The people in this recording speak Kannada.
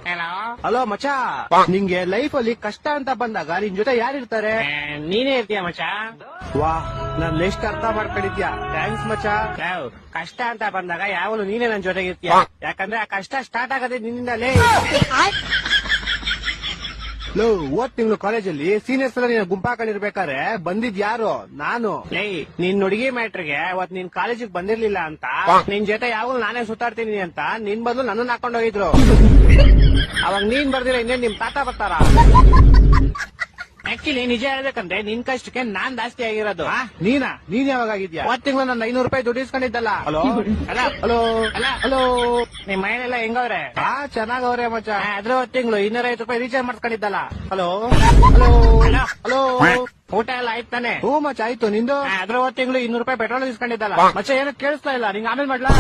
ಹಲೋ ಹಲೋ ಮಚ, ನಿಂಗೆ ಲೈಫ್ ಅಲ್ಲಿ ಕಷ್ಟ ಅಂತ ಬಂದಾಗ ನಿನ್ ಜೊತೆ ಯಾರಿರ್ತಾರೆ? ನೀನೇ ಇರ್ತೀಯ ಮಚ್ಚ. ವಾ, ನನ್ ಎಷ್ಟು ಅರ್ಥ ಮಾಡ್ಕೊಂಡಿದ್ಯಾ, ಥ್ಯಾಂಕ್ಸ್ ಮಚ. ಕಷ್ಟ ಅಂತ ಬಂದಾಗ ಯಾವನು ನೀನೇ ನನ್ ಜೊತೆಗೆ ಇರ್ತೀಯ. ಯಾಕಂದ್ರೆ ಆ ಕಷ್ಟ ಸ್ಟಾರ್ಟ್ ಆಗದೆ ನಿನ್ನಿಂದಲೇ. ಲೋ, ಹೋದ್ ತಿಂಗಳು ಕಾಲೇಜಲ್ಲಿ ಸೀನಿಯರ್ಸ್ ಎಲ್ಲ ನೀನು ಗುಂಪಾಕೊಂಡಿರ್ಬೇಕಾದ್ರೆ ಬಂದಿದ್ ಯಾರು? ನಾನು. ನಿನ್ ಹುಡುಗಿ ಮ್ಯಾಟ್ರಿಗೆ ಅವತ್ ನೀನ್ ಕಾಲೇಜಿಗೆ ಬಂದಿರ್ಲಿಲ್ಲ ಅಂತ ನಿನ್ ಜೊತೆ ಯಾವಾಗ ನಾನೇ ಸುತ್ತಾಡ್ತೀನಿ ಅಂತ ನಿನ್ ಬದಲು ನನ್ನನ್ನ ಹಾಕೊಂಡ್ ಹೋಗಿದ್ರು. ಅವಾಗ ನೀನ್ ಬರ್ದಿರ ಇನ್ನೇನ್ ನಿಮ್ ತಾತ ಬರ್ತಾರ? ಆಕ್ಚುಲಿ ನಿಜ ಹೇಳ್ಬೇಕಂದ್ರೆ ನಿನ್ ಕಷ್ಟಕ್ಕೆ ನಾನ್ ಜಾಸ್ತಿ ಆಗಿರೋದು. ನೀನ್ ಯಾವಾಗ ಆಗಿದ್ಯಾ? ಹೋದ್ ತಿಂಗಳು ನನ್ನ 500 ರೂಪಾಯಿ ದುಡ್ಡು ಇಸ್ಕೊಂಡಿದ್ದಲ್ಲ. ಹಲೋ ಅಲ್ಲ ಹಲೋ ಅಲ್ಲ ಹಲೋ. ನಿಮ್ ಮನೆಯಲ್ಲ ಹೆಂಗವ್ರೆ? ಚೆನ್ನಾಗವ್ರೆ ಮಚ. ಅದ್ರ ಹೋದ್ ತಿಂಗಳು 250 ರೂಪಾಯಿ ರೀಚಾರ್ಜ್ ಮಾಡ್ಸ್ಕೊಂಡಿದ್ದಲ್ಲ. Hello hello hello. ಊಟ ಎಲ್ಲ ಆಯ್ತು ತಾನೆ? ಹ್ಞೂ ಮಚ, ಆಯ್ತು. ನಿಂದು? ಅದ್ರ ಹೋದ್ ತಿಂಗಳು 200 ರೂಪಾಯಿ ಪೆಟ್ರೋಲ್ ಇಸ್ಕೊಂಡಿದ್ದಲ್ಲ. ಮಚ, ಏನೋ ಕೇಳಿಸ್ತಾ ಇಲ್ಲ, ನಿಂಗೆ ಆಮೇಲೆ ಮಾಡ್ಲಾ?